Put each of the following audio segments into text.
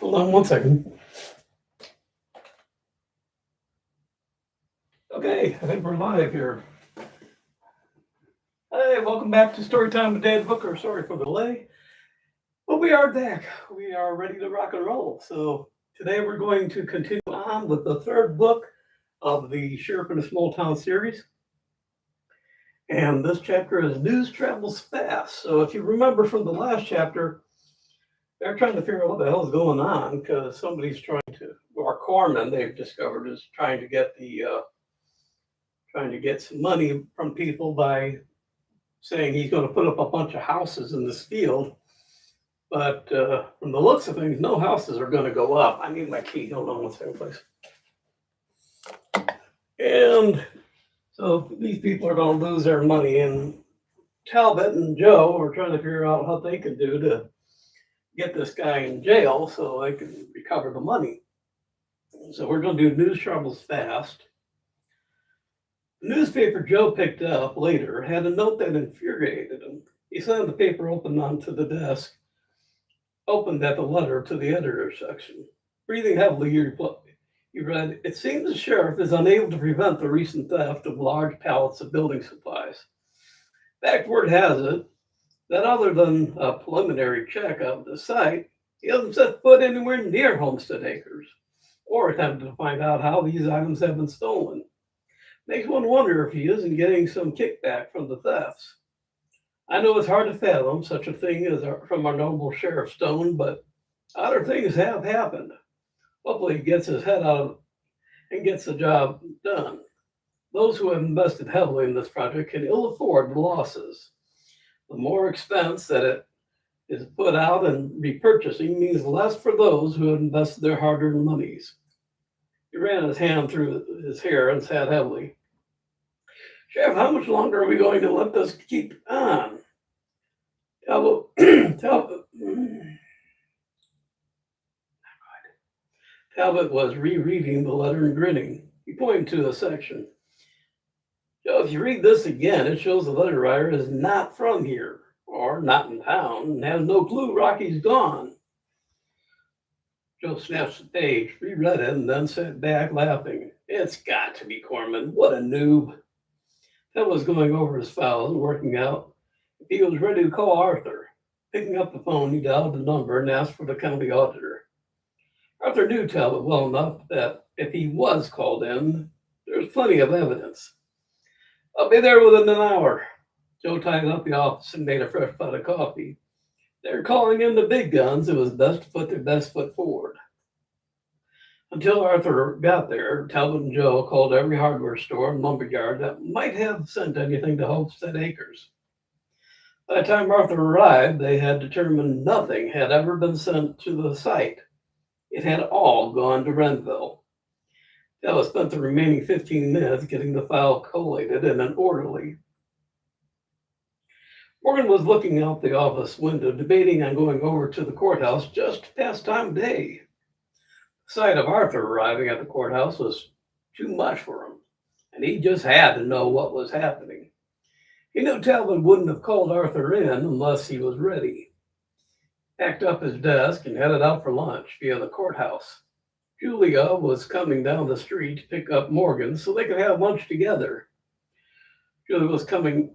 Hold on one second. Okay, I think we're live here. Hey, welcome back to Storytime with Dad Booker. Sorry for the delay. But we are back. We are ready to rock and roll. So today we're going to continue on with the third book of the Sheriff in a Small Town series. And this chapter is News Travels Fast. So if you remember from the last chapter, they're trying to figure out what the hell is going on because somebody's trying to, or Corman, they've discovered, is trying to get some money from people by saying he's going to put up a bunch of houses in this field. But from the looks of things, no houses are going to go up. I need my key. Hold on one second, please. And so these people are going to lose their money. And Talbot and Joe are trying to figure out what they can do to get this guy in jail so they can recover the money. So we're going to do News Travels Fast. The newspaper Joe picked up later had a note that infuriated him. He slammed the paper open onto the desk, opened at the letter to the editor section. Breathing heavily, he read, "It seems the sheriff is unable to prevent the recent theft of large pallets of building supplies. Fact word has it that other than a preliminary check of the site, he hasn't set foot anywhere near Homestead Acres or attempted to find out how these items have been stolen. Makes one wonder if he isn't getting some kickback from the thefts. I know it's hard to fathom such a thing as from our noble Sheriff Stone, but other things have happened. Hopefully he gets his head out and gets the job done. Those who have invested heavily in this project can ill afford the losses. The more expense that it is put out in repurchasing means less for those who have invested their hard-earned monies." He ran his hand through his hair and sat heavily. "Sheriff, how much longer are we going to let this keep on?" Talbot was rereading the letter and grinning. He pointed to a section. "Joe, if you read this again, it shows the letter writer is not from here, or not in town, and has no clue Rocky's gone." Joe snatched the page, reread it, and then sat back laughing. "It's got to be Corman. What a noob." Ted was going over his files and working out if he was ready to call Arthur. Picking up the phone, he dialed the number and asked for the county auditor. Arthur knew Talbot well enough that if he was called in, there was plenty of evidence. "I'll be there within an hour." Joe tidied up the office and made a fresh pot of coffee. They were calling in the big guns. It was best to put their best foot forward. Until Arthur got there, Talbot and Joe called every hardware store and lumberyard that might have sent anything to Homestead Acres. By the time Arthur arrived, they had determined nothing had ever been sent to the site. It had all gone to Renville. Talbot spent the remaining 15 minutes getting the file collated in an orderly. Morgan was looking out the office window, debating on going over to the courthouse just past time of day. The sight of Arthur arriving at the courthouse was too much for him, and he just had to know what was happening. He knew Talbot wouldn't have called Arthur in unless he was ready. Packed up his desk and headed out for lunch via the courthouse. Julia was coming down the street to pick up Morgan so they could have lunch together. Julia was coming.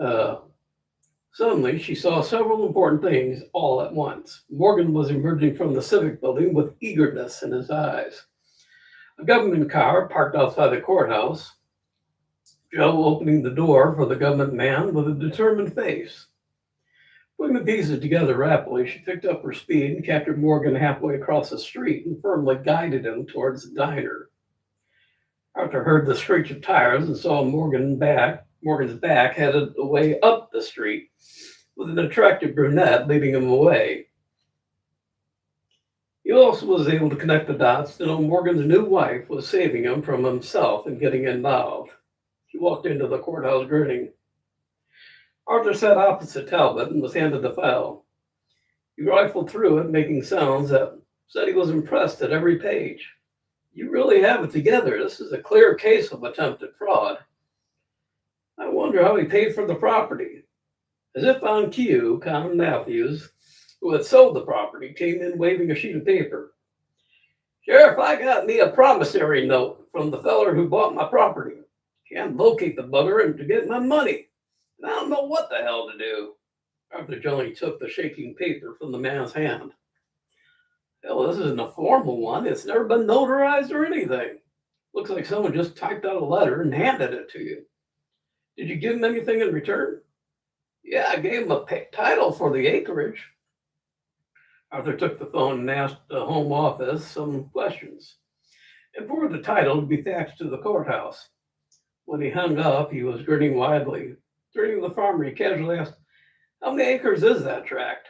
Suddenly, she saw several important things all at once. Morgan was emerging from the civic building with eagerness in his eyes. A government car parked outside the courthouse. Joe opening the door for the government man with a determined face. Putting the pieces together rapidly, she picked up her speed and captured Morgan halfway across the street and firmly guided him towards the diner. Arthur heard the screech of tires and saw Morgan's back headed away up the street, with an attractive brunette leading him away. He also was able to connect the dots to know Morgan's new wife was saving him from himself and getting involved. He walked into the courthouse grinning. Arthur sat opposite Talbot and was handed the file. He rifled through it, making sounds that said he was impressed at every page. "You really have it together. This is a clear case of attempted fraud. I wonder how he paid for the property." As if on cue, Con Matthews, who had sold the property, came in waving a sheet of paper. Sheriff, I got me a promissory note from the feller who bought my property. Can't locate the bugger and to get my money. And I don't know what the hell to do. Arthur Johnny took the shaking paper from the man's hand. Hell, this isn't a formal one. It's never been notarized or anything. Looks like someone just typed out a letter and handed it to you. Did you give him anything in return? Yeah, I gave him a title for the acreage. Arthur took the phone and asked the home office some questions and for the title to be faxed to the courthouse. When he hung up, he was grinning widely. Turning to the farmer, he casually asked, "How many acres is that tract?"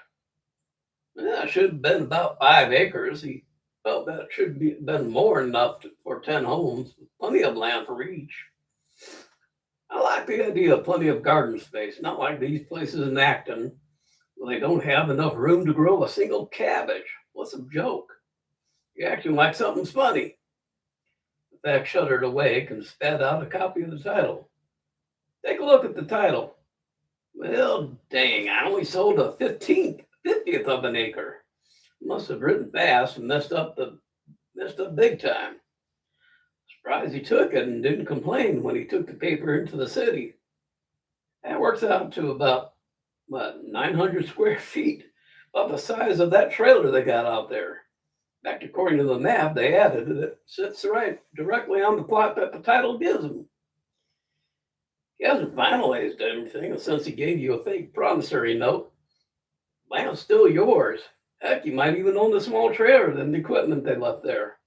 It should have been about 5 acres. He felt that it should be been more than enough for 10 homes, plenty of land for each. I like the idea of plenty of garden space, not like these places in Acton, where they don't have enough room to grow a single cabbage. What's a joke? You're acting like something's funny. The fact shuddered awake and spat out a copy of the title. Take a look at the title. Well, dang, I only sold a 50th of an acre. Must have written fast and messed up big time. Surprised he took it and didn't complain when he took the paper into the city. That works out to about 900 square feet, about the size of that trailer they got out there. In fact, according to the map they added, it sits right directly on the plot that the title gives him. He hasn't finalized anything, and since he gave you a fake promissory note, land's still yours. Heck, you might even own the small trailer and the equipment they left there.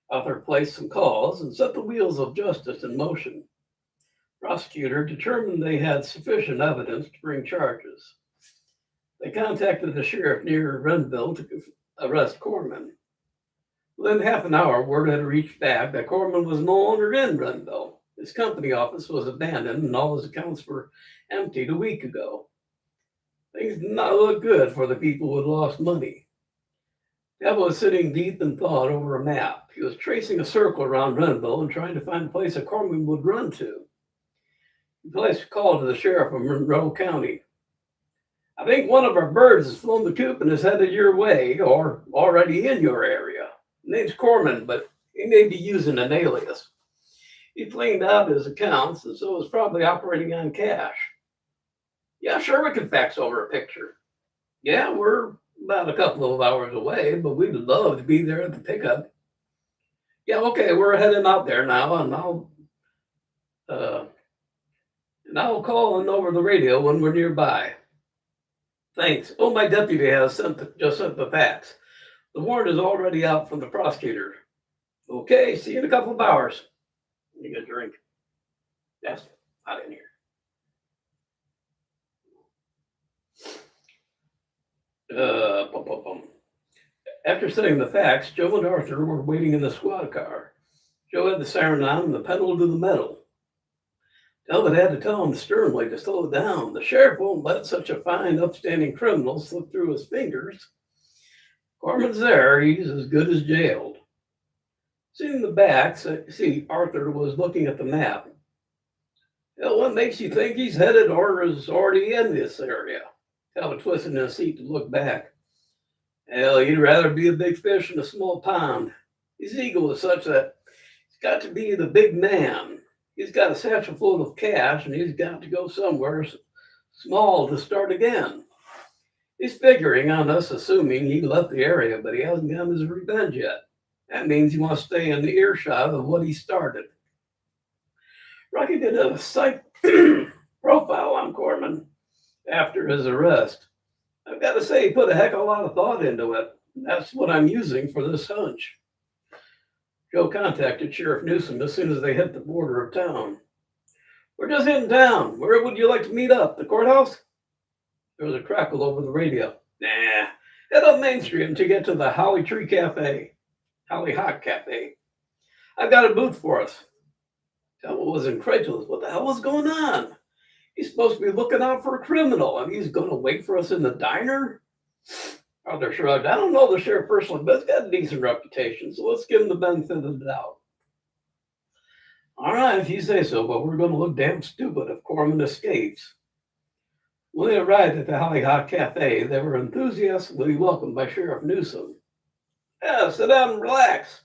Arthur placed some calls and set the wheels of justice in motion. Prosecutor determined they had sufficient evidence to bring charges. They contacted the sheriff near Renville to arrest Corman. Within half an hour, word had reached back that Corman was no longer in Renville. His company office was abandoned and all his accounts were emptied a week ago. Things did not look good for the people who had lost money. Talbot was sitting deep in thought over a map. He was tracing a circle around Renville and trying to find a place that Corman would run to. He placed a call to the sheriff of Monroe County. I think one of our birds has flown the coop and is headed your way or already in your area. His name's Corman, but he may be using an alias. He cleaned out his accounts and so is probably operating on cash. Yeah, sure, we can fax over a picture. Yeah, we're about a couple of hours away, but we'd love to be there at the pickup. Yeah, okay, we're heading out there now, and I'll call in over the radio when we're nearby. Thanks. Oh, my deputy has just sent the fax. The warrant is already out from the prosecutor. Okay, see you in a couple of hours. You get a drink. Yes, hot in here. After setting the fax, Joe and Arthur were waiting in the squad car. Joe had the siren on and the pedal to the metal. Talbot had to tell him sternly to slow down. The sheriff won't let such a fine, upstanding criminal slip through his fingers. Corman's there. He's as good as jailed. Seeing the back seat, Arthur was looking at the map. Well, what makes you think he's headed or is already in this area? Talbot twisted in his seat to look back. Hell, he'd rather be a big fish in a small pond. His ego is such that he's got to be the big man. He's got a satchel full of cash and he's got to go somewhere small to start again. He's figuring on us assuming he left the area, but he hasn't gotten his revenge yet. That means he wants to stay in the earshot of what he started. Rocky did a psych profile on Corman after his arrest. I've got to say, he put a heck of a lot of thought into it. That's what I'm using for this hunch. Joe contacted Sheriff Newsom as soon as they hit the border of town. We're just hitting town. Where would you like to meet up? The courthouse? There was a crackle over the radio. Nah, head up Main Street until you get to the Holly Hot Cafe. I've got a booth for us. Talbot was incredulous. What the hell was going on? He's supposed to be looking out for a criminal, and he's going to wait for us in the diner? Arthur shrugged. I don't know the sheriff personally, but he's got a decent reputation, so let's give him the benefit of the doubt. All right, if you say so, but we're going to look damn stupid if Corman escapes. When they arrived at the Holly Hot Cafe, they were enthusiastically welcomed by Sheriff Newsom. Yeah, sit down and relax.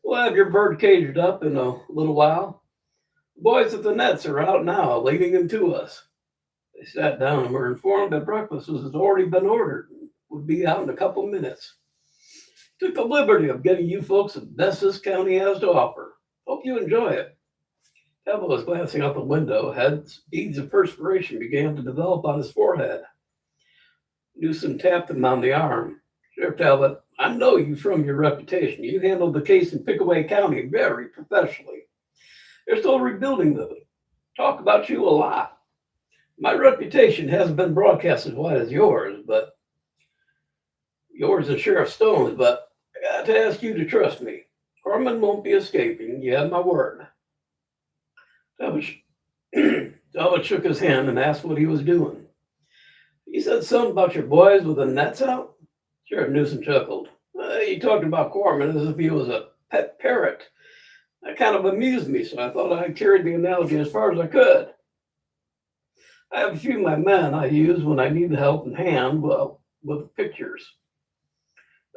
We'll have your bird caged up in a little while. The boys at the nets are out now, leading him to us. They sat down and were informed that breakfast has already been ordered and would be out in a couple minutes. Took the liberty of getting you folks the best this county has to offer. Hope you enjoy it. Talbot was glancing out the window. Beads of perspiration began to develop on his forehead. Newsom tapped him on the arm. Sheriff Talbot, I know you from your reputation. You handled the case in Pickaway County very professionally. They're still rebuilding the talk about you a lot. My reputation hasn't been broadcast as wide as yours, but yours and Sheriff Stone's, but I got to ask you to trust me. Corman won't be escaping. You have my word. Talbot shook his hand and asked what he was doing. You said something about your boys with the nets out? Sheriff Newsom chuckled. You talked about Corman as if he was a pet parrot. That kind of amused me, so I thought I carried the analogy as far as I could. I have a few of my men I use when I need help in hand with pictures.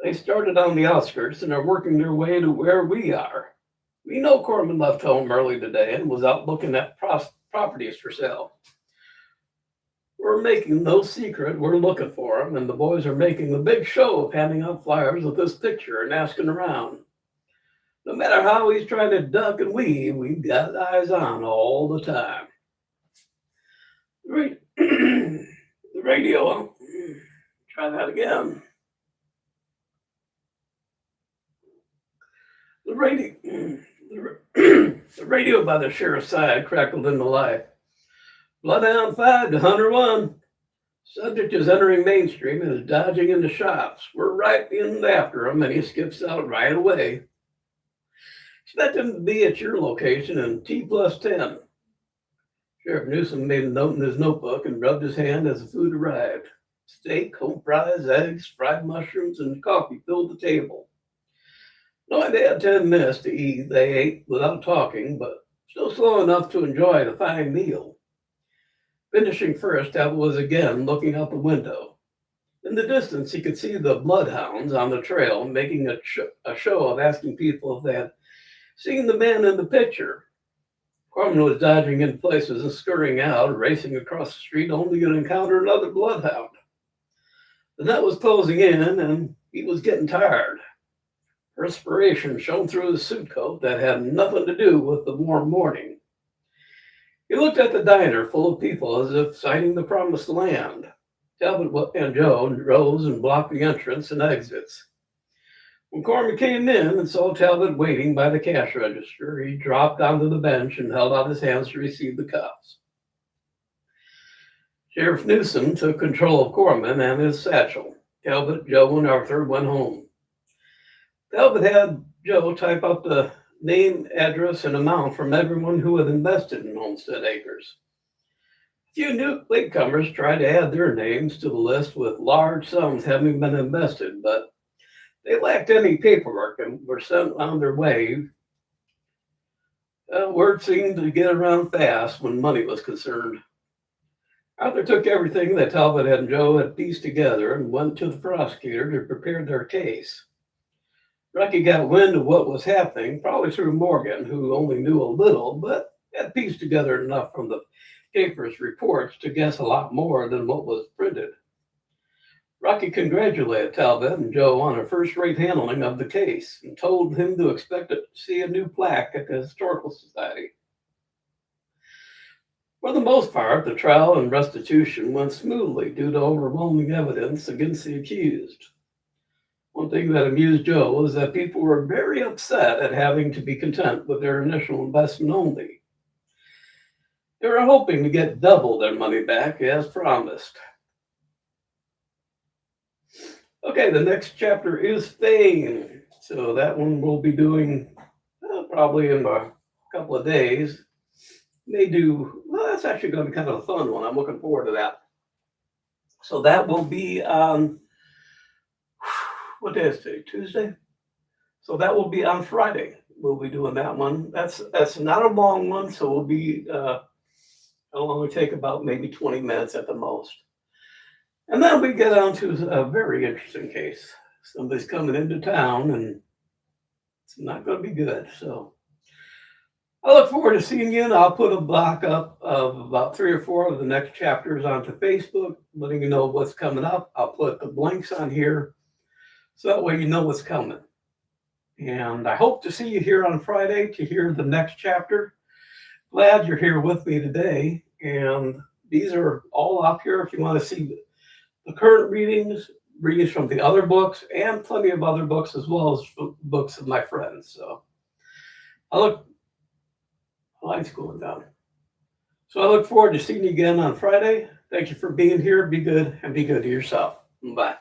They started on the outskirts and are working their way to where we are. We know Corman left home early today and was out looking at properties for sale. We're making no secret we're looking for him, and the boys are making a big show of handing out flyers with this picture and asking around. No matter how he's trying to duck and weave, we've got eyes on all the time. The radio. Try that again. The radio by the sheriff's side crackled into life. Bloodhound 5 to Hunter 1. Subject is entering mainstream and is dodging into shops. We're right in after him, and he skips out right away. Expect him to be at your location in T+10. Sheriff Newsom made a note in his notebook and rubbed his hand as the food arrived. Steak, home fries, eggs, fried mushrooms, and coffee filled the table. Knowing they had 10 minutes to eat, they ate without talking, but still slow enough to enjoy the fine meal. Finishing first, Talbot was again looking out the window. In the distance, he could see the bloodhounds on the trail making a show of asking people if they had seen the man in the picture. Corman was dodging in places and scurrying out, racing across the street only to encounter another bloodhound. The net was closing in, and he was getting tired. Perspiration shone through his suit coat that had nothing to do with the warm morning. He looked at the diner full of people as if sighting the promised land. Talbot and Joe rose and blocked the entrance and exits. When Corman came in and saw Talbot waiting by the cash register, he dropped onto the bench and held out his hands to receive the cuffs. Sheriff Newsom took control of Corman and his satchel. Talbot, Joe, and Arthur went home. Talbot had Joe type up the name, address, and amount from everyone who had invested in Homestead Acres. A few new latecomers tried to add their names to the list with large sums having been invested, but they lacked any paperwork and were sent on their way. Word seemed to get around fast when money was concerned. Arthur took everything that Talbot and Joe had pieced together and went to the prosecutor to prepare their case. Rocky got wind of what was happening, probably through Morgan, who only knew a little, but had pieced together enough from the paper's reports to guess a lot more than what was printed. Rocky congratulated Talbot and Joe on a first-rate handling of the case and told him to expect to see a new plaque at the Historical Society. For the most part, the trial and restitution went smoothly due to overwhelming evidence against the accused. One thing that amused Joe was that people were very upset at having to be content with their initial investment only. They were hoping to get double their money back as promised. Okay, the next chapter is Fame. So that one we'll be doing probably in a couple of days. That's actually going to be kind of a fun one. I'm looking forward to that. So that will be on, what day is today? Tuesday? So that will be on Friday. We'll be doing that one. That's not a long one, so we'll be, it'll only take about maybe 20 minutes at the most. And then we get on to a very interesting case. somebody's coming into town and it's not going to be good. So I look forward to seeing you, and I'll put a block up of about 3 or 4 of the next chapters onto Facebook, letting you know what's coming up. I'll put the blinks on here so that way you know what's coming. And I hope to see you here on Friday to hear the next chapter. Glad you're here with me today. And these are all up here if you want to see the current readings from the other books, and plenty of other books as well as books of my friends. So the lights going down. So I look forward to seeing you again on Friday. Thank you for being here. Be good and be good to yourself. Bye.